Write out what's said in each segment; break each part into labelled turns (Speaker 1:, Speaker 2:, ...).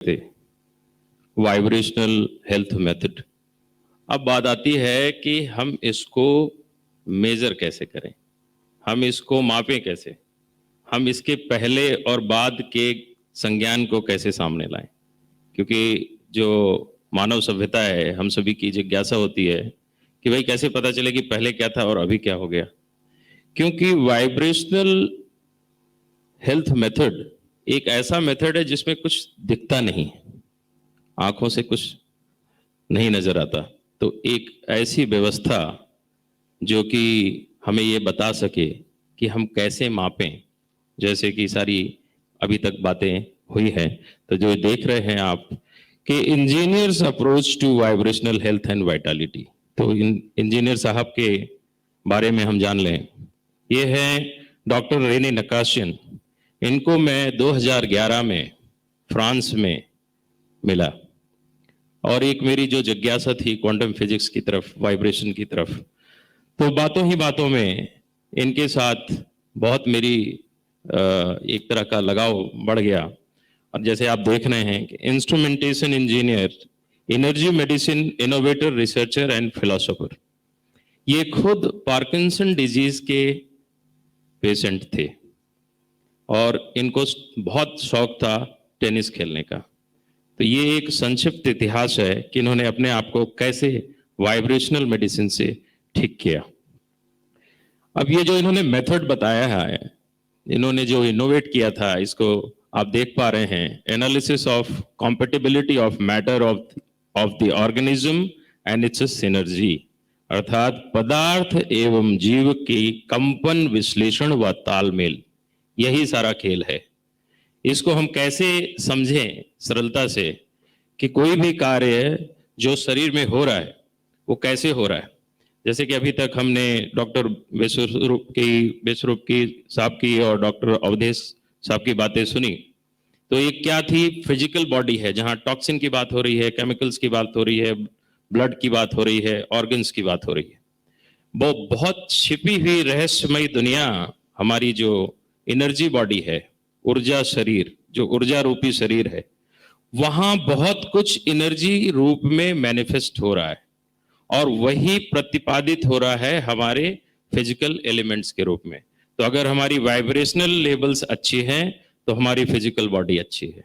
Speaker 1: थे vibrational health method. अब बात आती है कि हम इसको मेजर कैसे करें, हम इसको मापें कैसे, हम इसके पहले और बाद के संज्ञान को कैसे सामने लाएं। क्योंकि जो मानव सभ्यता है, हम सभी की जिज्ञासा होती है कि भाई कैसे पता चले कि पहले क्या था और अभी क्या हो गया। क्योंकि वाइब्रेशनल हेल्थ मेथड एक ऐसा मेथड है जिसमें कुछ दिखता नहीं है, आंखों से कुछ नहीं नजर आता। तो एक ऐसी व्यवस्था जो कि हमें ये बता सके कि हम कैसे मापें, जैसे कि सारी अभी तक बातें हुई हैं। तो जो देख रहे हैं आप कि engineers approach to vibrational health and vitality, तो इंजीनियर साहब के बारे में हम जान लें। ये है डॉक्टर रेनी नकाशियन। इनको मैं 2011 में फ्रांस में मिला, और एक मेरी जो जिज्ञासा थी क्वांटम फिजिक्स की तरफ, वाइब्रेशन की तरफ, तो बातों ही बातों में इनके साथ बहुत मेरी एक तरह का लगाव बढ़ गया। और जैसे आप देख रहे हैं कि instrumentation engineer, energy medicine innovator, researcher and philosopher. ये खुद पार्किंसन डिजीज के पेशेंट थे और इनको बहुत शौक था टेनिस खेलने का। तो ये एक संक्षिप्त इतिहास है कि इन्होंने अपने आप को कैसे वाइब्रेशनल मेडिसिन से ठीक किया। अब ये जो इन्होंने मेथड बताया है, इन्होंने जो इनोवेट किया था, इसको आप देख पा रहे हैं, analysis of compatibility of matter of the organism and it's synergy, अर्थात पदार्थ एवं जीव की कंपन विश्लेषण व तालमेल, यही सारा खेल है। इसको हम कैसे समझें सरलता से कि कोई भी कार्य जो शरीर में हो रहा है वो कैसे हो रहा है। जैसे कि अभी तक हमने डॉक्टर बेसरूप की साहब की और डॉक्टर अवधेश साहब की बातें सुनी। तो एक क्या थी, फिजिकल बॉडी है जहां टॉक्सिन की बात हो रही है, केमिकल्स की बात हो रही है, ब्लड की बात हो रही है, ऑर्गन्स की बात हो रही है। वो बहुत छिपी हुई रहस्यमयी दुनिया हमारी जो एनर्जी बॉडी है, ऊर्जा शरीर, जो ऊर्जा रूपी शरीर है, वहां बहुत कुछ एनर्जी रूप में मैनिफेस्ट हो रहा है और वही प्रतिपादित हो रहा है हमारे फिजिकल एलिमेंट्स के रूप में। तो अगर हमारी वाइब्रेशनल लेवल्स अच्छी हैं तो हमारी फिजिकल बॉडी अच्छी है,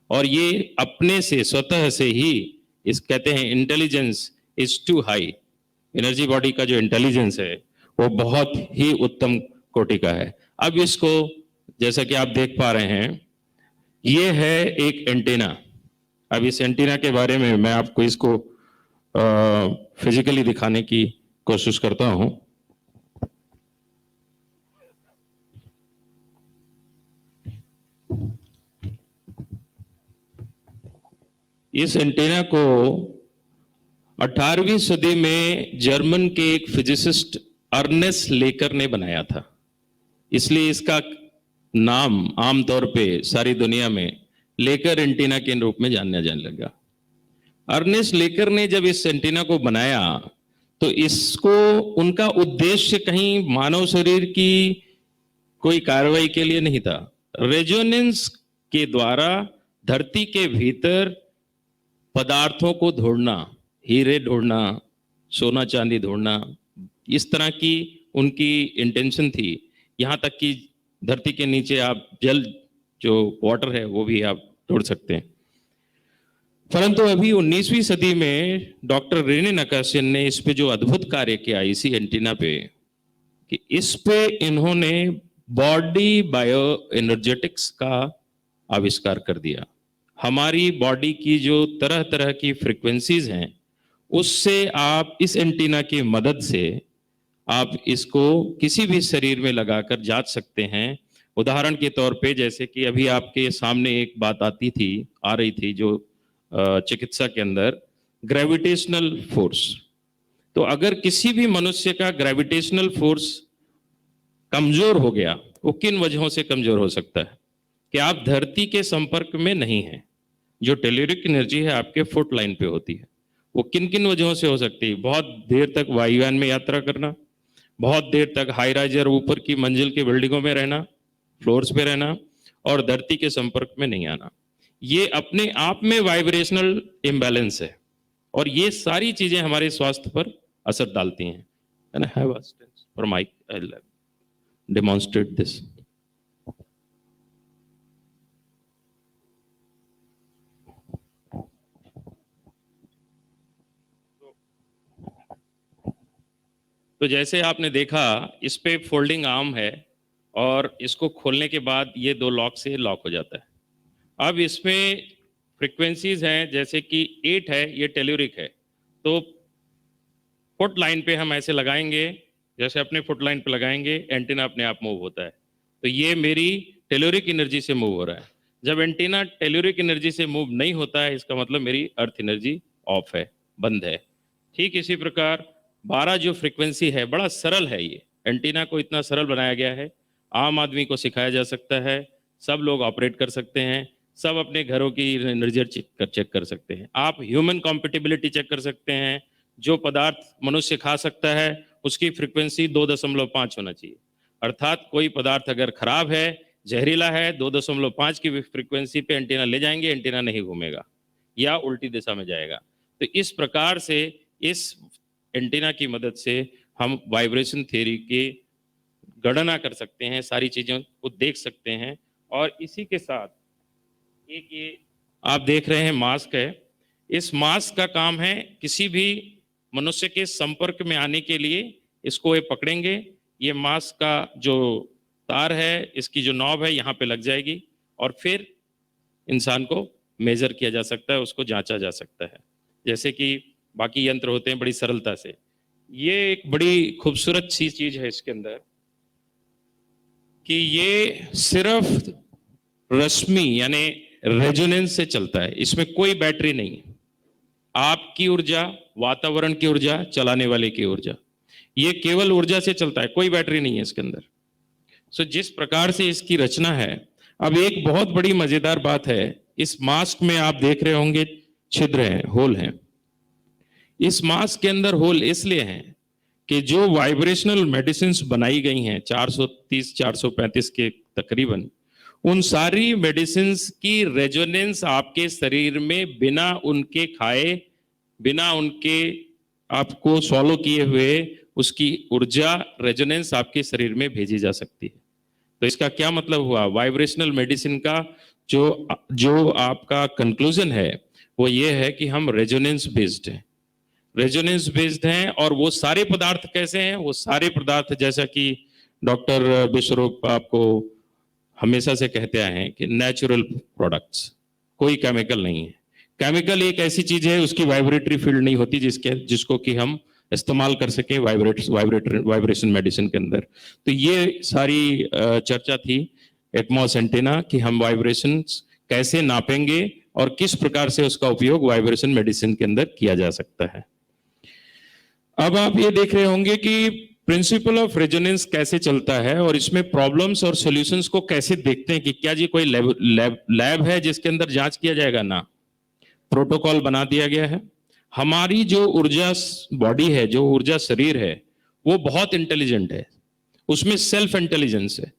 Speaker 1: और ये अपने से स्वतः से ही, इस कहते हैं intelligence is too high. Energy body का जो इंटेलिजेंस है वो बहुत ही उत्तम कोटि का है। अब इसको जैसा कि आप देख पा रहे हैं, ये है एक एंटीना। अब इस एंटीना के बारे में मैं आपको इसको फिजिकली दिखाने की कोशिश करता हूं। इस एंटीना को 18वीं सदी में जर्मन के एक फिजिसिस्ट अर्नेस्ट लेकर ने बनाया था, इसलिए इसका नाम आमतौर पे सारी दुनिया में लेकर एंटीना के रूप में जाना जाने लगा। अर्नेस्ट लेकर ने जब इस एंटीना को बनाया तो इसको, उनका उद्देश्य कहीं मानव शरीर की कोई कार्रवाई के लिए नहीं था। रेजोनेंस के द्वारा धरती के भीतर पदार्थों को ढूंढना, हीरे ढूंढना, सोना चांदी ढूंढना, इस तरह की उनकी इंटेंशन थी। यहां तक कि धरती के नीचे आप जल, जो वाटर है, वो भी आप ढूंढ सकते हैं। परंतु अभी 19वीं सदी में डॉक्टर रेने नकाशियन ने इस पे जो अद्भुत कार्य किया इसी एंटीना पे, कि इस पे इन्होंने बॉडी बायो एनर्जेटिक्स का आविष्कार कर दिया। हमारी बॉडी की जो तरह तरह की फ्रीक्वेंसीज हैं, उससे आप इस एंटीना की मदद से आप इसको किसी भी शरीर में लगाकर जांच सकते हैं। उदाहरण के तौर पे, जैसे कि अभी आपके सामने एक बात आ रही थी जो चिकित्सा के अंदर, ग्रेविटेशनल फोर्स। तो अगर किसी भी मनुष्य का ग्रेविटेशनल फोर्स कमजोर हो गया, वो किन वजहों से कमजोर हो सकता है? कि आप धरती के संपर्क में नहीं है। जो टेलुरिक एनर्जी है आपके फुट लाइन पे होती है। वो किन किन वजहों से हो सकती है? बहुत देर तक वायुयान में यात्रा करना, बहुत देर तक हाई राइजर ऊपर की मंजिल की बिल्डिंगों में रहना, फ्लोर्स पे रहना, और धरती के संपर्क में नहीं आना। ये अपने आप में वाइब्रेशनल इम्बैलेंस है, और ये सारी चीजें हमारे स्वास्थ्य पर असर डालती हैं। And I have a stance for Mike. I'll demonstrate this. तो जैसे आपने देखा, इस पे फोल्डिंग आर्म है, और इसको खोलने के बाद ये दो लॉक से लॉक हो जाता है। अब इसमें फ्रीक्वेंसीज हैं, जैसे कि 8 है, ये टेल्यूरिक है। तो फुट लाइन पे हम ऐसे लगाएंगे, जैसे अपने फुट लाइन पे लगाएंगे, एंटीना अपने आप मूव होता है। तो ये मेरी टेल्यूरिक एनर्जी से मूव हो रहा है। जब एंटीना टेल्यूरिक एनर्जी से मूव नहीं होता है, इसका मतलब मेरी अर्थ एनर्जी ऑफ है, बंद है। ठीक इसी प्रकार 12 जो फ्रीक्वेंसी है, बड़ा सरल है ये। एंटीना को इतना सरल बनाया गया है, आम आदमी को सिखाया जा सकता है, सब लोग ऑपरेट कर सकते हैं, सब अपने घरों की एनर्जी चेक कर सकते हैं। आप ह्यूमन कॉम्पेटिबिलिटी चेक कर सकते हैं। जो पदार्थ मनुष्य खा सकता है, उसकी फ्रीक्वेंसी 2.5 होना चाहिए। अर्थात कोई पदार्थ अगर खराब है, जहरीला है, 2.5 की फ्रीक्वेंसी पे एंटीना ले जाएंगे, एंटीना नहीं घूमेगा या उल्टी दिशा में जाएगा। तो इस प्रकार से इस एंटीना की मदद से हम वाइब्रेशन थ्योरी की गणना कर सकते हैं, सारी चीज़ों को देख सकते हैं। और इसी के साथ एक ये आप देख रहे हैं मास्क है। इस मास्क का काम है किसी भी मनुष्य के संपर्क में आने के लिए इसको ये पकड़ेंगे, ये मास्क का जो तार है, इसकी जो नॉब है, यहाँ पे लग जाएगी, और फिर इंसान को मेजर किया जा सकता है, उसको जांचा जा सकता है, जैसे कि बाकी यंत्र होते हैं बड़ी सरलता से। ये एक बड़ी खूबसूरत सी चीज है इसके अंदर कि ये सिर्फ रश्मि यानी रेजोनेंस से चलता है, इसमें कोई बैटरी नहीं है। आपकी ऊर्जा, वातावरण की ऊर्जा, चलाने वाले की ऊर्जा, ये केवल ऊर्जा से चलता है, कोई बैटरी नहीं है इसके अंदर। सो जिस प्रकार से इसकी रचना है, अब एक बहुत बड़ी मजेदार बात है, इस मास्क में आप देख रहे होंगे छिद्र हैं, होल हैं। इस मास्क के अंदर होल इसलिए हैं कि जो वाइब्रेशनल मेडिसिन्स बनाई गई हैं 430 435 के तकरीबन, उन सारी मेडिसिन्स की रेजोनेंस आपके शरीर में बिना उनके खाए, बिना उनके आपको सॉलो किए हुए, उसकी ऊर्जा रेजोनेंस आपके शरीर में भेजी जा सकती है। तो इसका क्या मतलब हुआ? वाइब्रेशनल मेडिसिन का जो आपका कंक्लूजन है वो ये है कि हम रेजोनेंस बेस्ड हैं, रेजोनेंस बेस्ड हैं। और वो सारे पदार्थ कैसे हैं? वो सारे पदार्थ जैसा कि डॉक्टर विश्वरूप आपको हमेशा से कहते आए हैं कि नेचुरल प्रोडक्ट्स, कोई केमिकल नहीं है। केमिकल एक ऐसी चीज है, उसकी वाइब्रेटरी फील्ड नहीं होती जिसको कि हम इस्तेमाल कर सके वाइब्रेशन मेडिसिन के अंदर। तो ये सारी चर्चा थी एटमॉस एंटीना कि हम वाइब्रेशन कैसे नापेंगे और किस प्रकार से उसका उपयोग वाइब्रेशन मेडिसिन के अंदर किया जा सकता है। अब आप ये देख रहे होंगे कि प्रिंसिपल ऑफ रेजोनेंस कैसे चलता है और इसमें प्रॉब्लम्स और सॉल्यूशंस को कैसे देखते हैं कि क्या जी कोई लैब है जिसके अंदर जांच किया जाएगा? ना, प्रोटोकॉल बना दिया गया है। हमारी जो ऊर्जा बॉडी है, जो ऊर्जा शरीर है, वो बहुत इंटेलिजेंट है, उसमें सेल्फ इंटेलिजेंस है।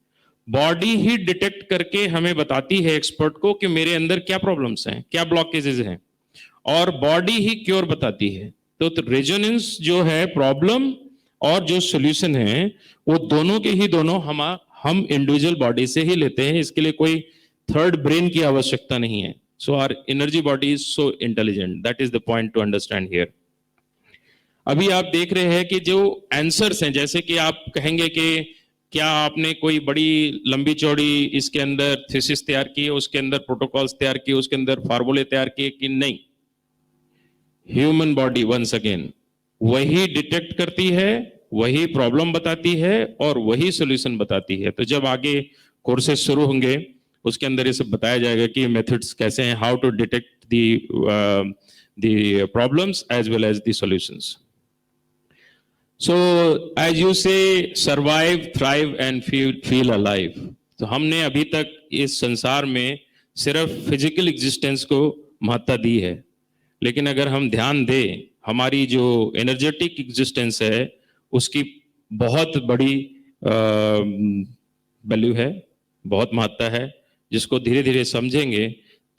Speaker 1: बॉडी ही डिटेक्ट करके हमें बताती है एक्सपर्ट को कि मेरे अंदर क्या प्रॉब्लम्स हैं, क्या ब्लॉकेजेस हैं, और बॉडी ही क्योर बताती है। तो रेजोनेंस जो है, प्रॉब्लम और जो सॉल्यूशन है, वो दोनों के ही दोनों हम इंडिविजुअल बॉडी से ही लेते हैं। इसके लिए कोई थर्ड ब्रेन की आवश्यकता नहीं है। So our energy body is so intelligent, that is the point to understand here. अभी आप देख रहे हैं कि जो आंसर्स हैं, जैसे कि आप कहेंगे कि क्या आपने कोई बड़ी लंबी चौड़ी इसके अंदर थीसिस तैयार की है, उसके अंदर प्रोटोकॉल्स तैयार किए, उसके अंदर फार्मूले तैयार किए कि नहीं? ह्यूमन बॉडी वंस अगेन वही डिटेक्ट करती है, वही प्रॉब्लम बताती है और वही सॉल्यूशन बताती है। तो जब आगे कोर्सेज शुरू होंगे उसके अंदर ये सब बताया जाएगा कि मेथड्स कैसे हैं, how to detect the problems as well as the solutions. So as you say survive, thrive and feel alive. तो हमने अभी तक इस संसार में सिर्फ फिजिकल एग्जिस्टेंस को महत्ता दी है, लेकिन अगर हम ध्यान दें, हमारी जो एनर्जेटिक एग्जिस्टेंस है उसकी बहुत बड़ी वैल्यू है, बहुत महत्ता है, जिसको धीरे धीरे समझेंगे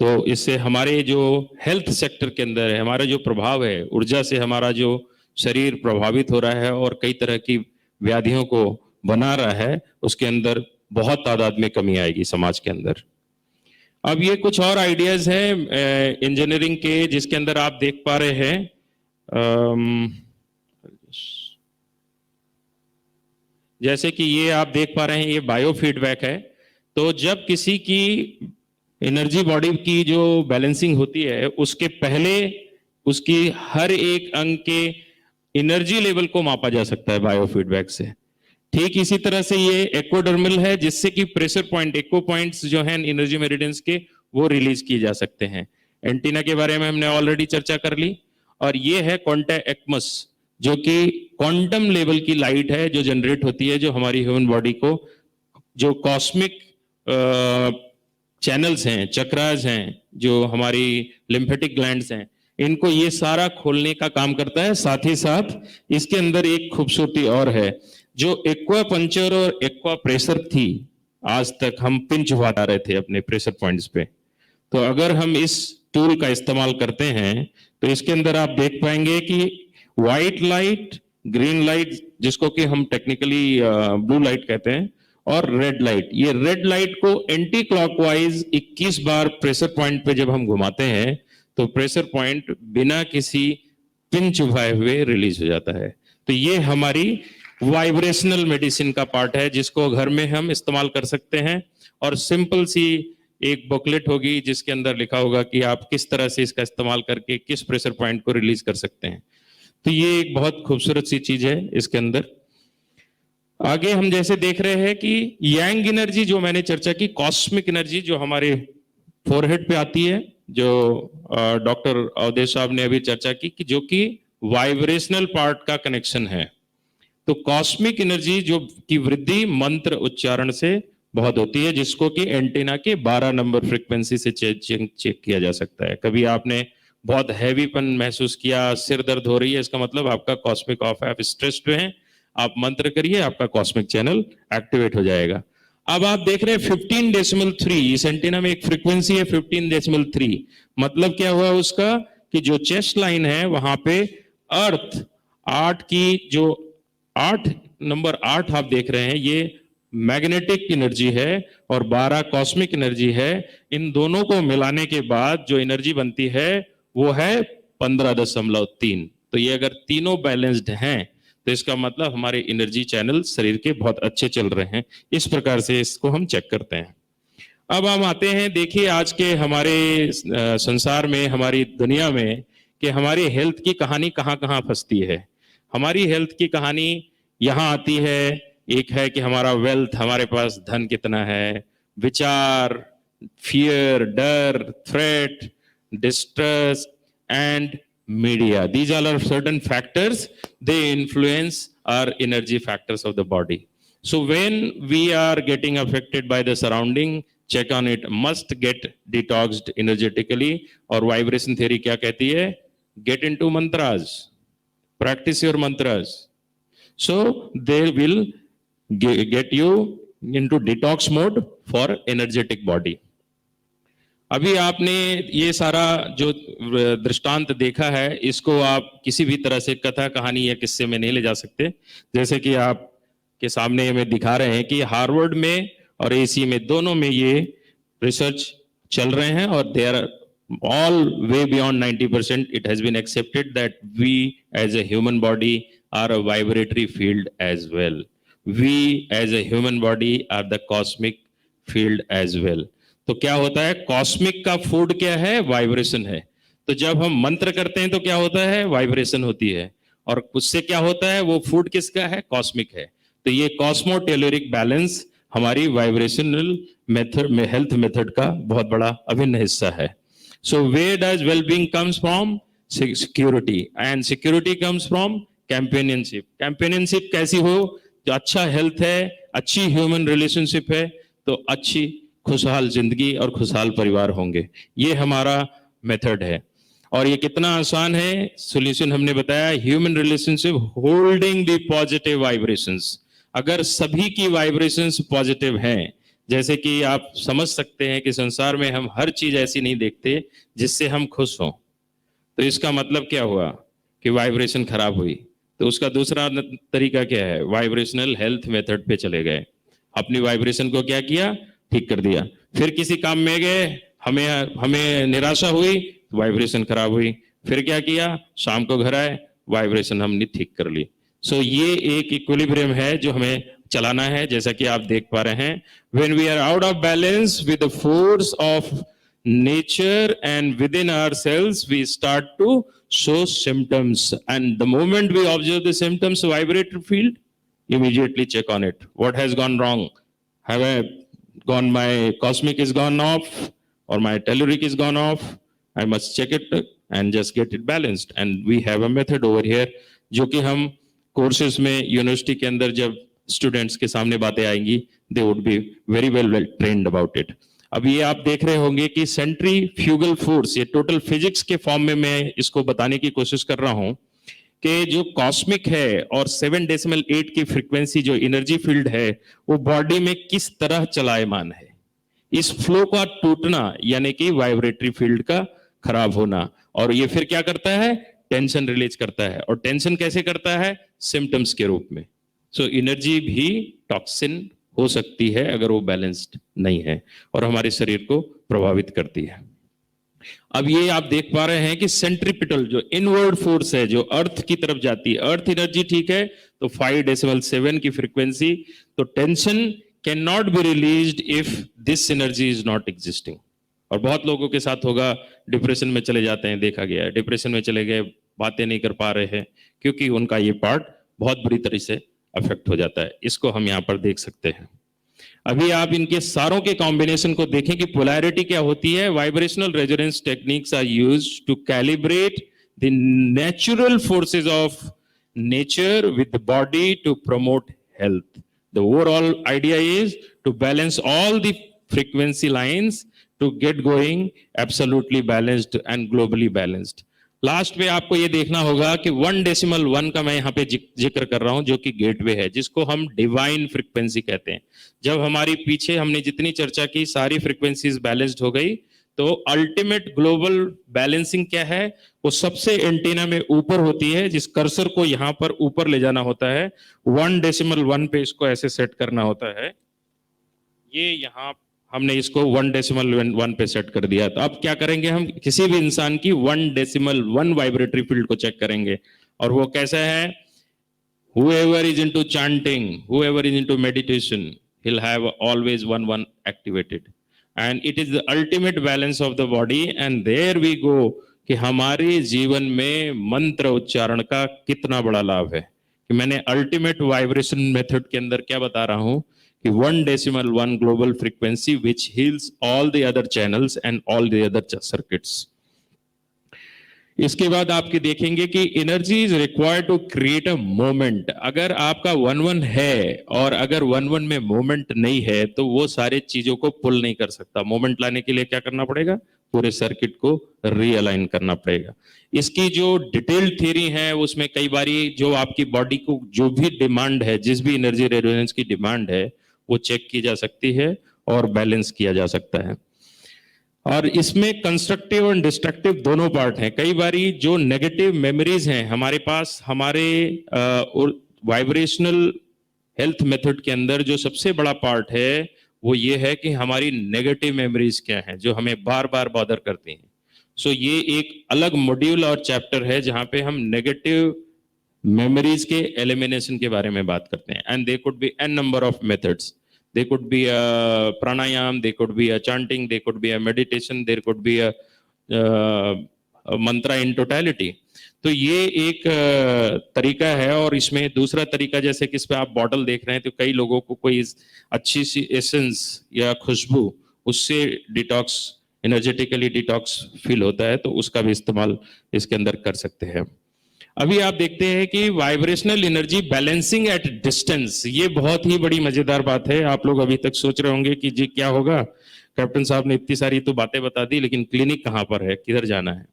Speaker 1: तो इससे हमारे जो हेल्थ सेक्टर के अंदर है, हमारा जो प्रभाव है, ऊर्जा से हमारा जो शरीर प्रभावित हो रहा है और कई तरह की व्याधियों को बना रहा है, उसके अंदर बहुत तादाद में कमी आएगी समाज के अंदर। अब ये कुछ और आइडियाज हैं इंजीनियरिंग के, जिसके अंदर आप देख पा रहे हैं जैसे कि ये आप देख पा रहे हैं, ये बायो फीडबैक है। तो जब किसी की एनर्जी बॉडी की जो बैलेंसिंग होती है, उसके पहले उसकी हर एक अंग के एनर्जी लेवल को मापा जा सकता है बायो फीडबैक से। ठीक इसी तरह से ये एक्वाडर्मल है, जिससे कि प्रेशर पॉइंट, एक्को पॉइंट्स जो हैं एनर्जी मेरिडियंस के, वो रिलीज किए जा सकते हैं। एंटीना के बारे में हमने ऑलरेडी चर्चा कर ली। और ये है क्वांटा एक्मस, जो कि क्वांटम लेवल की लाइट है जो जनरेट होती है, जो हमारी ह्यूमन बॉडी को, जो कॉस्मिक चैनल्स हैं, चक्रास हैं, जो हमारी लिम्फेटिक ग्लैंड्स हैं, इनको ये सारा खोलने का काम करता है। साथ ही साथ इसके अंदर एक खूबसूरती और है, जो एक्वा पंचर और एक्वा प्रेशर थी, आज तक हम पिंच हटा रहे थे अपने प्रेशर पॉइंट्स पे। तो अगर हम इस टूल का इस्तेमाल करते हैं तो इसके अंदर आप देख पाएंगे कि व्हाइट लाइट, ग्रीन लाइट, जिसको कि हम टेक्निकली ब्लू लाइट कहते हैं, और रेड लाइट। ये रेड लाइट को एंटी क्लॉकवाइज 21 बार प्रेशर पॉइंट पे जब हम घुमाते हैं तो प्रेशर पॉइंट बिना किसी पिन चुभाए हुए रिलीज हो जाता है। तो ये हमारी वाइब्रेशनल मेडिसिन का पार्ट है, जिसको घर में हम इस्तेमाल कर सकते हैं। और सिंपल सी एक बुकलेट होगी जिसके अंदर लिखा होगा कि आप किस तरह से इसका इस्तेमाल करके किस प्रेशर पॉइंट को रिलीज कर सकते हैं। तो ये एक बहुत खूबसूरत सी चीज है इसके अंदर। आगे हम जैसे देख रहे हैं कि यांग एनर्जी, जो मैंने चर्चा की, कॉस्मिक एनर्जी जो हमारे फोरहेड पे आती है, जो डॉक्टर अवधेश साहब ने अभी चर्चा की जो कि वाइब्रेशनल पार्ट का कनेक्शन है। तो कॉस्मिक एनर्जी जो की वृद्धि मंत्र उच्चारण से बहुत होती है, जिसको कि एंटीना के 12 नंबर फ्रीक्वेंसी से चेक किया जा सकता है। कभी आपने बहुत हैवीपन महसूस किया, सिर दर्द हो रही है, इसका मतलब आपका कॉस्मिक ऑफ है, आप स्ट्रेस्ड हैं, आप मंत्र करिए, आपका कॉस्मिक चैनल एक्टिवेट हो जाएगा। अब आप देख रहे हैं 15.3, इस एंटीना में एक फ्रीक्वेंसी है 15.3। मतलब क्या हुआ उसका कि जो चेस्ट लाइन है वहां पे अर्थ 8 की जो 8 नंबर 8 आप देख रहे हैं, ये मैग्नेटिक एनर्जी है और 12 कॉस्मिक एनर्जी है। इन दोनों को मिलाने के बाद जो एनर्जी बनती है वो है 15.3। तो ये अगर तीनों बैलेंस्ड हैं तो इसका मतलब हमारे एनर्जी चैनल शरीर के बहुत अच्छे चल रहे हैं। इस प्रकार से इसको हम चेक करते हैं। अब हम आते हैं, देखिए आज के हमारे संसार में, हमारी दुनिया में, कि हमारी हेल्थ की कहानी कहाँ कहाँ फंसती है। हमारी हेल्थ की कहानी यहाँ आती है। एक है कि हमारा वेल्थ, हमारे पास धन कितना है, विचार, फियर, डर, threat, distress and media. These all are certain factors, they influence our energy factors of the body. So when we are getting affected by the surrounding, check on it, must get detoxed energetically. और vibration theory क्या कहती है? Get into mantras, practice your mantras, so they will get you into detox mode for energetic body. अभी आपने ये सारा जो दृष्टांत देखा है, इसको आप किसी भी तरह से कथा, कहानी या किस्से में नहीं ले जा सकते। जैसे कि आप के सामने हमें दिखा रहे हैं कि हार्वर्ड में और एसी में, दोनों में ये रिसर्च चल रहे हैं और they are all way beyond 90%। It has been accepted that we as a human body are a vibratory field as well. We as a human body are the cosmic field as well. तो क्या होता है, cosmic का food क्या है, vibration है। तो जब हम मंत्र करते हैं तो क्या होता है, वाइब्रेशन होती है। और उससे क्या होता है, वो फूड किसका है, कॉस्मिक है। तो ये कॉस्मोटेलोरिक बैलेंस हमारी वाइब्रेशनल मेथड में, हेल्थ मेथड का बहुत बड़ा अभिन्न हिस्सा है। So where does wellbeing comes from, security, and security comes from companionship. Companionship कैसी हो, जो अच्छा हेल्थ है, अच्छी ह्यूमन रिलेशनशिप है, तो अच्छी खुशहाल जिंदगी और खुशहाल परिवार होंगे। ये हमारा मेथड है। और ये कितना आसान है, सॉल्यूशन हमने बताया, human relationship holding the positive vibrations. अगर सभी की वाइब्रेशंस पॉजिटिव हैं, जैसे कि आप समझ सकते हैं कि संसार में हम हर चीज ऐसी नहीं देखते जिससे हम खुश हों। तो इसका मतलब क्या हुआ कि वाइब्रेशन खराब हुई। तो उसका दूसरा तरीका क्या है, वाइब्रेशनल हेल्थ मेथड पे चले गए, अपनी वाइब्रेशन को क्या किया, ठीक कर दिया। फिर किसी काम में गए, हमें हमें निराशा हुई, वाइब्रेशन खराब हुई, फिर क्या किया, शाम को घर आए, वाइब्रेशन हमने ठीक कर ली। सो ये एक इक्विलिब्रियम है जो हमें चलाना है, जैसा कि आप देख पा रहे हैं। When we are out of balance with the force of nature and within ourselves we start to show symptoms, and the moment we observe the symptoms, vibratory field, immediately check on it. What has gone wrong? Have I gone, my cosmic is gone off, or my telluric is gone off? I must check it and just get it balanced. And we have a method over here जो कि हम courses में university के अंदर जब students के सामने बातें आएंगी, they would be very well trained about it. अब ये आप देख रहे होंगे कि सेंट्रीफ्यूगल फोर्स, ये टोटल फिजिक्स के फॉर्म में मैं इसको बताने की कोशिश कर रहा हूं कि जो कॉस्मिक है और 7.8 की फ्रीक्वेंसी जो एनर्जी फील्ड है वो बॉडी में किस तरह चलायमान है। इस फ्लो का टूटना यानी कि वाइब्रेटरी फील्ड का खराब होना, और ये फिर क्या करता है, टेंशन रिलीज करता है। और टेंशन कैसे करता है, सिम्टम्स के रूप में। सो एनर्जी भी टॉक्सिन हो सकती है अगर वो बैलेंस्ड नहीं है और हमारे शरीर को प्रभावित करती है। अब ये आप देख पा रहे हैं कि सेंट्रीपिटल जो इनवर्ड फोर्स है जो अर्थ की तरफ जाती है, अर्थ एनर्जी ठीक है तो 5.7 की फ्रीक्वेंसी, तो tension can not be released if this energy is not existing. और बहुत लोगों के साथ होगा, डिप्रेशन में चले जाते हैं, देखा गया है, डिप्रेशन में चले गए, बातें नहीं कर पा रहे हैं क्योंकि उनका ये पार्ट बहुत बुरी तरह से अफेक्ट हो जाता है। इसको हम यहाँ पर देख सकते हैं। अभी आप इनके सारों के कॉम्बिनेशन को देखें कि पोलैरिटी क्या होती है। Vibrational resonance techniques are used to calibrate the natural forces of nature with the body to promote health. The overall idea is to balance all the frequency lines to get going absolutely balanced and globally balanced. Last में आपको ये देखना होगा कि 1.1 का मैं यहाँ पे जिक्र कर रहा हूं जो कि गेटवे है, जिसको हम डिवाइन फ्रीक्वेंसी कहते हैं। जब हमारी पीछे हमने जितनी चर्चा की सारी फ्रीक्वेंसीज बैलेंस्ड हो गई, तो अल्टीमेट ग्लोबल बैलेंसिंग क्या है, वो सबसे एंटीना में ऊपर होती है, जिस कर्सर को यहाँ पर ऊपर ले जाना होता है। 1.1 पे इसको ऐसे सेट करना होता है। ये यहाँ हमने इसको 1.1 पे सेट कर दिया। तो अब क्या करेंगे, हम किसी भी इंसान की 1.1 वाइब्रेटरी फील्ड को चेक करेंगे, और वो कैसा है, whoever is into chanting, whoever is into meditation, he'll have always 1 activated, and it is the ultimate balance of the body, and there we go कि हमारे जीवन में मंत्र उच्चारण का कितना बड़ा लाभ है। कि मैंने अल्टीमेट वाइब्रेशन मेथड के अंदर क्या बता रहा हूं कि 1.1 global frequency which heals all the other channels and all the other circuits. इसके बाद आपके देखेंगे कि energy is required to create a moment. अगर आपका 1-1 है और अगर 1-1 में मोमेंट नहीं है तो वो सारे चीजों को पुल नहीं कर सकता। मोमेंट लाने के लिए क्या करना पड़ेगा, पूरे सर्किट को रीअलाइन करना पड़ेगा। इसकी जो डिटेल्ड थ्योरी है उसमें कई बारी जो आपकी बॉडी को जो भी डिमांड है, जिस भी एनर्जी रेजोनेंस की डिमांड है, वो चेक की जा सकती है और बैलेंस किया जा सकता है। और इसमें कंस्ट्रक्टिव और डिस्ट्रक्टिव दोनों पार्ट हैं। कई बारी जो नेगेटिव मेमोरीज हैं हमारे पास, हमारे वाइब्रेशनल हेल्थ मेथड के अंदर जो सबसे बड़ा पार्ट है वो ये है कि हमारी नेगेटिव मेमोरीज क्या हैं जो हमें बार बार बॉदर करती हैं। सो ये एक अलग मॉड्यूल और चैप्टर है जहां पे हम नेगेटिव मेमोरीज के एलिमिनेशन के बारे में बात करते हैं। And they could be an number of methods, they could be a pranayam, they could be a chanting, they could be a meditation, there could be a mantra in totality। तो ये एक तरीका है। और इसमें दूसरा तरीका, जैसे कि इस पे आप बॉटल देख रहे हैं, तो कई लोगों को कोई अच्छी सी एसेंस या खुशबू, उससे डिटॉक्स, एनर्जेटिकली डिटॉक्स फील होता है, तो उसका भी इस्तेमाल इसके अंदर कर सकते हैं। अभी आप देखते हैं कि vibrational energy balancing at distance, ये बहुत ही बड़ी मजेदार बात है। आप लोग अभी तक सोच रहे होंगे कि जी क्या होगा, कैप्टन साहब ने इतनी सारी तो बातें बता दी, लेकिन क्लिनिक कहाँ पर है, किधर जाना है?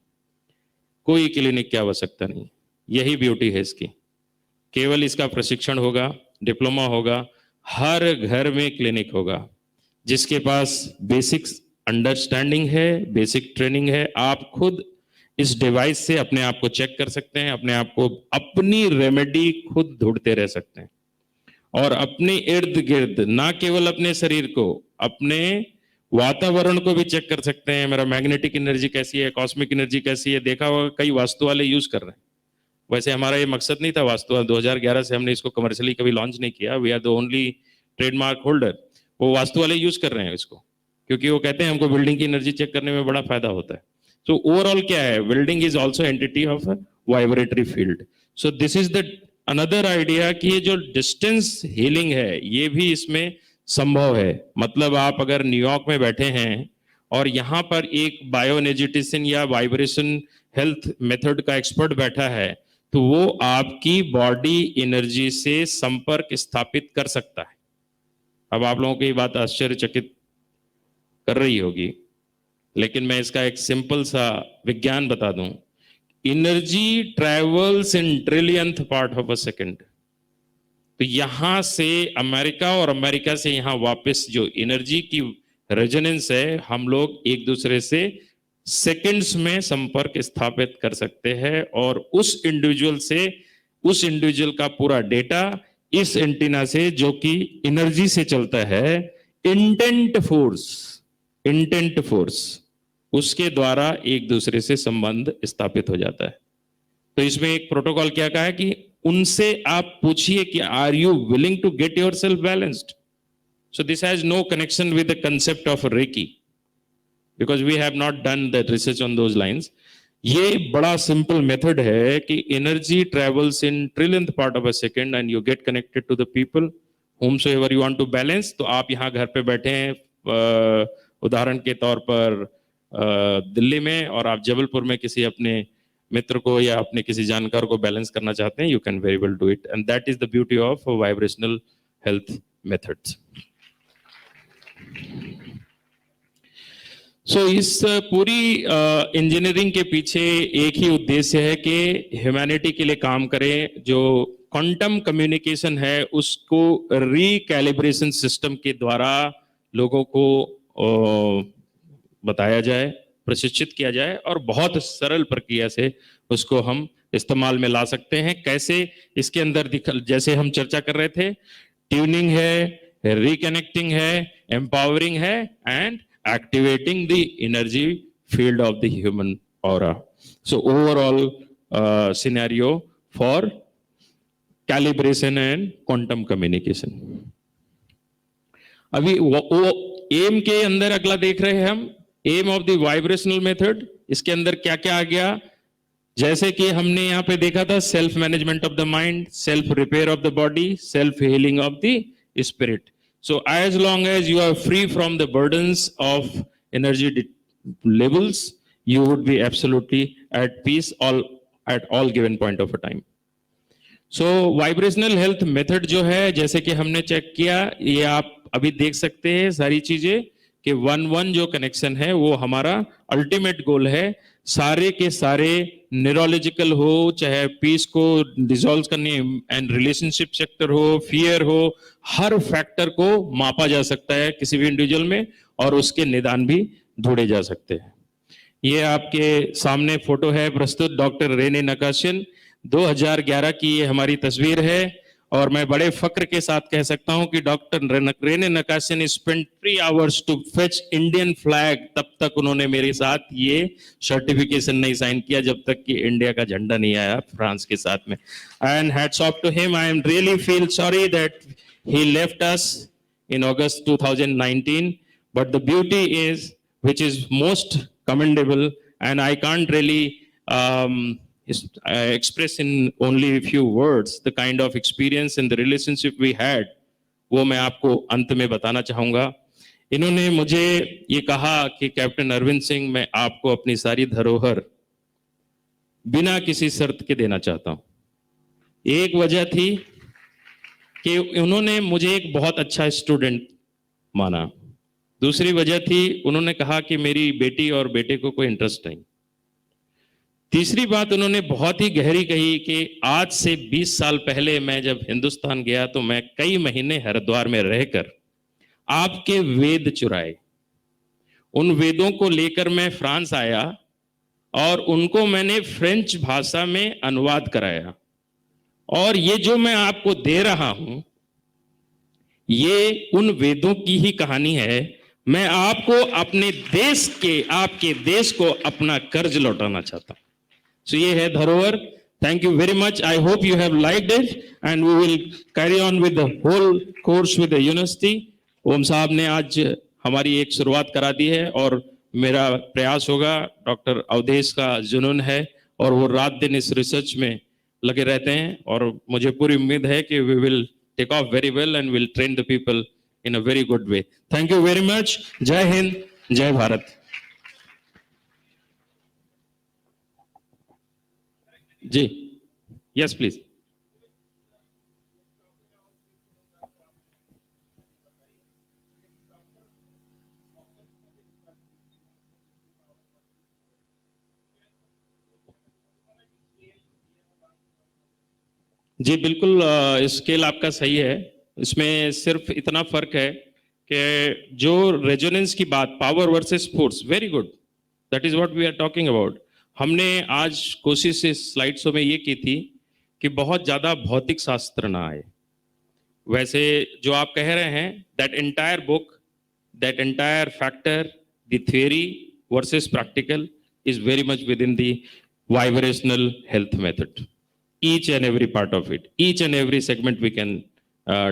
Speaker 1: कोई क्लिनिक की आवश्यकता नहीं। यही ब्यूटी है इसकी। केवल इसका प्रशिक्षण होगा, डिप्लोमा होगा, हर घर में क्लिनिक होगा। जिसके पास बेसिक अंडरस्टैंडिंग है, बेसिक ट्रेनिंग है, आप खुद इस डिवाइस से अपने आप को चेक कर सकते हैं, अपने आप को अपनी रेमेडी खुद ढूंढते रह सकते हैं और अपने इर्द गिर्द ना केवल अपने शरीर को, अपने वातावरण को भी चेक कर सकते हैं। मेरा मैग्नेटिक एनर्जी कैसी है, कॉस्मिक एनर्जी कैसी है। देखा होगा कई वास्तु वाले यूज कर रहे हैं। वैसे हमारा ये मकसद नहीं था वास्तु, 2011 से हमने इसको कमर्शियली कभी लॉन्च नहीं किया। We are the only trademark holder. वो वास्तु वाले यूज कर रहे हैं इसको, क्योंकि वो कहते हैं हमको बिल्डिंग की एनर्जी चेक करने में बड़ा फायदा होता है। So overall क्या है, building is also entity of vibratory field. So this is the another idea कि ये जो डिस्टेंस हीलिंग है ये भी इसमें संभव है। मतलब आप अगर न्यूयॉर्क में बैठे हैं और यहाँ पर एक बायोएनर्जेटिशियन या वाइब्रेशन हेल्थ मेथड का एक्सपर्ट बैठा है, तो वो आपकी बॉडी एनर्जी से संपर्क स्थापित कर सकता है। अब आप लोगों को ये बात आश्चर्यचकित कर रही होगी, लेकिन मैं इसका एक सिंपल सा विज्ञान बता दूं। Energy travels in trillionth part of a second. तो यहां से अमेरिका और अमेरिका से यहां वापस जो एनर्जी की रेजोनेंस है, हम लोग एक दूसरे से सेकंड्स में संपर्क स्थापित कर सकते हैं और उस इंडिविजुअल का पूरा डेटा इस एंटीना से, जो कि एनर्जी से चलता है, इंटेंट फोर्स उसके द्वारा एक दूसरे से संबंध स्थापित हो जाता है। तो इसमें एक प्रोटोकॉल क्या कहा है कि उनसे आप पूछिए कि are you willing to get yourself balanced. So this has no connection with the concept of reiki, because we have not done the research on those lines. ये बड़ा सिंपल मेथड है कि energy travels in trillionth part of a second and you get connected to the people whomsoever you want to balance। तो आप यहाँ घर पे बैठे हैं, उदाहरण के तौर पर दिल्ली में, और आप जबलपुर में किसी अपने मित्र को या अपने किसी जानकार को बैलेंस करना चाहते हैं, you can very well do it, and that is the beauty of vibrational health methods. So इस पूरी इंजीनियरिंग के पीछे एक ही उद्देश्य है कि ह्यूमैनिटी के लिए काम करें। जो क्वांटम कम्युनिकेशन है उसको रिकैलिब्रेशन सिस्टम के द्वारा लोगों को बताया जाए, प्रशिक्षित किया जाए और बहुत सरल प्रक्रिया से उसको हम इस्तेमाल में ला सकते हैं। कैसे? इसके अंदर जैसे हम चर्चा कर रहे थे, ट्यूनिंग है, रिकनेक्टिंग है, एम्पावरिंग है and activating the energy field of the human aura. So overall scenario for calibration and quantum communication. अभी एम के अंदर अगला देख रहे हैं हम, M of the vibrational method. इसके अंदर क्या क्या आ गया? जैसे कि हमने यहाँ पे देखा था, self management of the mind, self repair of the body, self healing of the spirit. So as long as you are free from the burdens of energy levels, you would be absolutely at peace at all given point of a time. So vibrational health method जो है, जैसे कि हमने check किया, ये आप अभी देख सकते हैं सारी चीजें कि 1-1 जो कनेक्शन है वो हमारा अल्टीमेट गोल है। सारे के सारे न्यूरोलॉजिकल हो, चाहे पीस को डिसॉल्व करनी एंड रिलेशनशिप सेक्टर हो, फियर हो, हर फैक्टर को मापा जा सकता है किसी भी इंडिविजुअल में और उसके निदान भी ढूंढे जा सकते हैं। ये आपके सामने फोटो है प्रस्तुत, डॉक्टर रेने नकाशियन, 2011 की ये हमारी तस्वीर है और मैं बड़े फक्र के साथ कह सकता हूं कि doctor Rene Nakashian spend 3 hours to fetch Indian flag. तब तक उन्होंने मेरे साथ ये सर्टिफिकेशन नहीं साइन किया जब तक कि इंडिया का झंडा नहीं आया फ्रांस के साथ में। And hats off to him. I am really feel sorry that he left us in August 2019, but the beauty is, which is most commendable, and I can't really express in only a few words the kind of experience and the relationship we had, वो मैं आपको अंत में बताना चाहूंगा। इन्होंने मुझे ये कहा कि कैप्टन अरविंद सिंह, मैं आपको अपनी सारी धरोहर बिना किसी शर्त के देना चाहता हूं। एक वजह थी कि उन्होंने मुझे एक बहुत अच्छा स्टूडेंट माना। दूसरी वजह थी, उन्होंने कहा कि मेरी बेटी और बेटे को कोई इंटरेस्ट नहीं। तीसरी बात उन्होंने बहुत ही गहरी कही कि आज से 20 साल पहले मैं जब हिंदुस्तान गया तो मैं कई महीने हरिद्वार में रहकर आपके वेद चुराए। उन वेदों को लेकर मैं फ्रांस आया और उनको मैंने फ्रेंच भाषा में अनुवाद कराया, और ये जो मैं आपको दे रहा हूं ये उन वेदों की ही कहानी है। मैं आपको अपने देश के, आपके देश को अपना कर्ज लौटाना चाहता हूं। सो ये है धरोहर। Thank you very much. I hope you have liked it and we will carry on with the whole course with the university. Om साहब ने आज हमारी एक शुरुआत करा दी है और मेरा प्रयास होगा, डॉक्टर अवधेश का जुनून है और वो रात दिन इस रिसर्च में लगे रहते हैं, और मुझे पूरी उम्मीद है कि we will take off very well and will train the people in a very good way. Thank you very much. जय हिंद, जय भारत। जी, यस प्लीज। जी बिल्कुल, स्केल आपका सही है। इसमें सिर्फ इतना फर्क है कि जो रेजोनेंस की बात, power versus force, very good, that is what we are talking about. हमने आज कोशिश इस स्लाइड्सों में ये की थी कि बहुत ज्यादा भौतिक शास्त्र ना आए। वैसे जो आप कह रहे हैं, that entire book, that entire factor, the theory versus practical is very much with in the vibrational health method. each and every part of it, each and every segment we can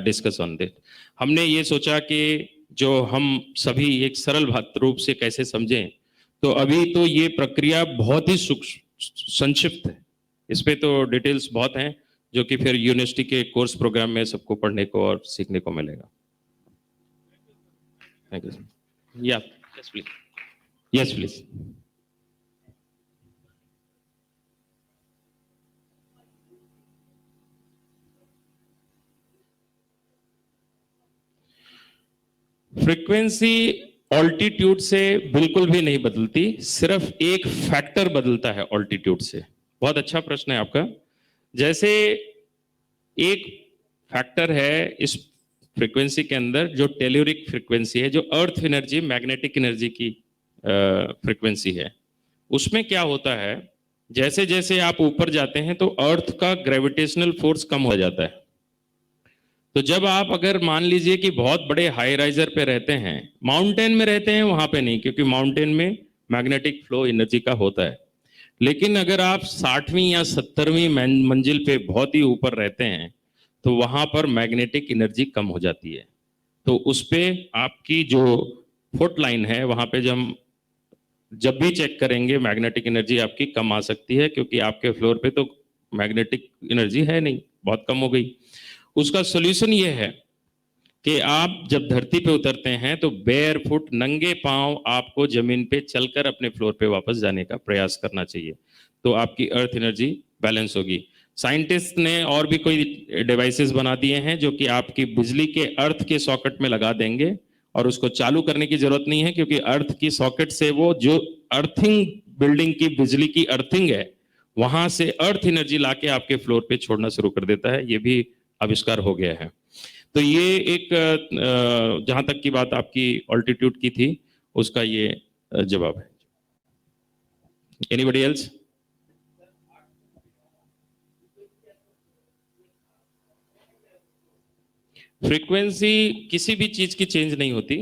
Speaker 1: discuss on that। हमने ये सोचा कि जो हम सभी एक सरल रूप से कैसे समझें, तो अभी तो ये प्रक्रिया बहुत ही संक्षिप्त है। इस पे तो डिटेल्स बहुत हैं जो कि फिर यूनिवर्सिटी के कोर्स प्रोग्राम में सबको पढ़ने को और सीखने को मिलेगा। Thank you. या yes please, yes please. Frequency altitude से बिल्कुल भी नहीं बदलती, सिर्फ एक फैक्टर बदलता है ऑल्टीट्यूड से। बहुत अच्छा प्रश्न है आपका। जैसे एक फैक्टर है इस फ्रीक्वेंसी के अंदर जो टेल्यूरिक फ्रीक्वेंसी है, जो अर्थ एनर्जी, मैग्नेटिक एनर्जी की फ्रीक्वेंसी है, उसमें क्या होता है, जैसे जैसे आप ऊपर जाते हैं तो अर्थ का ग्रेविटेशनल फोर्स कम हो जाता है। तो जब आप अगर मान लीजिए कि बहुत बड़े हाई राइजर पे रहते हैं, माउंटेन में रहते हैं, वहां पे नहीं, क्योंकि माउंटेन में मैग्नेटिक फ्लो एनर्जी का होता है। लेकिन अगर आप 60वीं या 70वीं मंजिल पे बहुत ही ऊपर रहते हैं तो वहां पर मैग्नेटिक एनर्जी कम हो जाती है। तो उस पे आपकी जो फुट लाइन है वहां पे जब भी चेक करेंगे मैग्नेटिक एनर्जी आपकी कम आ सकती है, क्योंकि आपके फ्लोर पे तो मैग्नेटिक एनर्जी है नहीं, बहुत कम हो गई। उसका सोल्यूशन ये है कि आप जब धरती पे उतरते हैं तो बेयर फुट, नंगे पांव आपको जमीन पे चलकर अपने फ्लोर पे वापस जाने का प्रयास करना चाहिए, तो आपकी अर्थ एनर्जी बैलेंस होगी। साइंटिस्ट ने और भी कोई डिवाइसेस बना दिए हैं जो कि आपकी बिजली के अर्थ के सॉकेट में लगा देंगे, और उसको चालू करने की जरूरत नहीं है, क्योंकि अर्थ की सॉकेट से वो जो अर्थिंग, बिल्डिंग की बिजली की अर्थिंग है, वहां से अर्थ एनर्जी लाके आपके फ्लोर पे छोड़ना शुरू कर देता है। ये भी आविष्कार हो गया है। तो ये एक जहां तक की बात आपकी ऑल्टीट्यूड की थी, उसका ये जवाब है। Anybody else? फ्रीक्वेंसी किसी भी चीज की चेंज नहीं होती।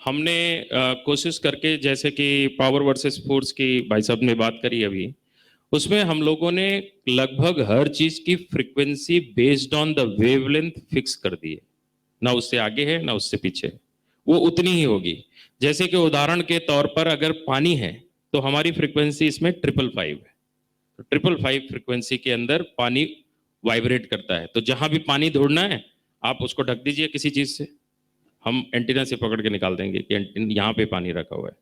Speaker 1: हमने कोशिश करके, जैसे कि पावर वर्सेस फोर्स की भाई साहब ने बात करी अभी, उसमें हम लोगों ने लगभग हर चीज की frequency based on the wavelength fix कर दी है। ना उससे आगे है ना उससे पीछे, वो उतनी ही होगी। जैसे कि उदाहरण के तौर पर अगर पानी है तो हमारी फ्रीक्वेंसी इसमें 555 है। तो 555 फ्रीक्वेंसी के अंदर पानी वाइब्रेट करता है। तो जहां भी पानी दौड़ना है आप उसको ढक दीजिए किसी चीज से, हम एंटीना से पकड़ के निकाल देंगे कि यहाँ पे पानी रखा हुआ है।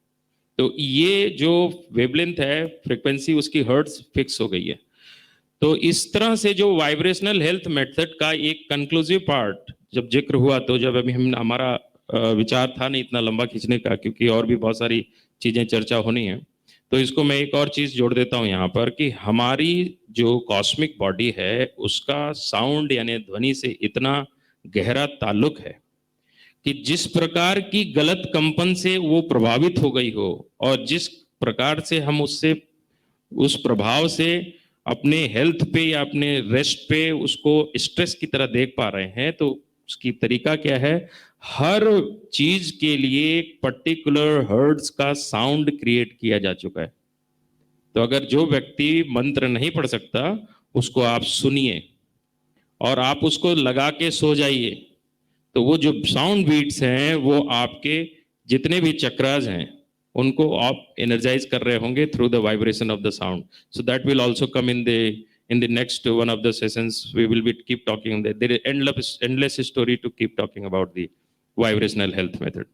Speaker 1: तो ये जो वेवलेंथ है, फ्रीक्वेंसी उसकी हर्ट्ज फिक्स हो गई है। तो इस तरह से जो वाइब्रेशनल हेल्थ मेथड का एक कंक्लूसिव पार्ट जब जिक्र हुआ, तो जब अभी हम, हमारा विचार था नहीं इतना लंबा खींचने का, क्योंकि और भी बहुत सारी चीजें चर्चा होनी है, तो इसको मैं एक और चीज जोड़ देता हूं यहाँ पर कि हमारी जो कॉस्मिक बॉडी है उसका साउंड यानी ध्वनि से इतना गहरा ताल्लुक है कि जिस प्रकार की गलत कंपन से वो प्रभावित हो गई हो और जिस प्रकार से हम उससे उस प्रभाव से अपने हेल्थ पे या अपने रेस्ट पे उसको स्ट्रेस की तरह देख पा रहे हैं, तो उसकी तरीका क्या है? हर चीज के लिए एक पर्टिकुलर हर्ट्ज का साउंड क्रिएट किया जा चुका है। तो अगर जो व्यक्ति मंत्र नहीं पढ़ सकता, उसको आप सुनिए और आप उसको लगा के सो जाइए। तो वो जो साउंड बीट्स हैं वो आपके जितने भी चक्रास हैं उनको आप एनर्जाइज कर रहे होंगे through the vibration of the sound. So that will also come in the next one of the sessions. We will be keep talking that there is endless story to keep talking about the vibrational health method.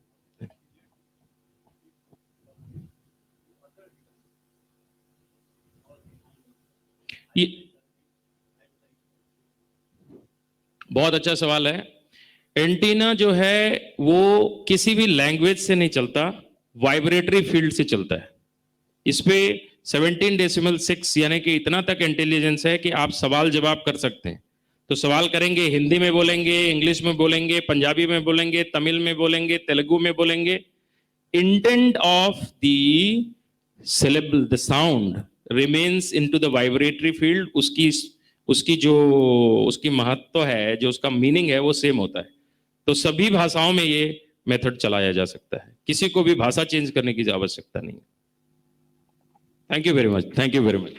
Speaker 1: ये बहुत अच्छा सवाल है। Antenna जो है वो किसी भी लैंग्वेज से नहीं चलता, वाइब्रेटरी फील्ड से चलता है। इस पे 17.6 यानी कि इतना तक इंटेलिजेंस है कि आप सवाल जवाब कर सकते हैं। तो सवाल करेंगे, हिंदी में बोलेंगे, इंग्लिश में बोलेंगे, पंजाबी में बोलेंगे, तमिल में बोलेंगे, तेलुगु में बोलेंगे। Intent of the syllable, the sound remains into the vibratory field, उसकी जो उसकी महत्व है, जो उसका मीनिंग है, वो सेम होता है। तो सभी भाषाओं में ये मेथड चलाया जा सकता है, किसी को भी भाषा चेंज करने की आवश्यकता नहीं। Thank you very much, thank you very much.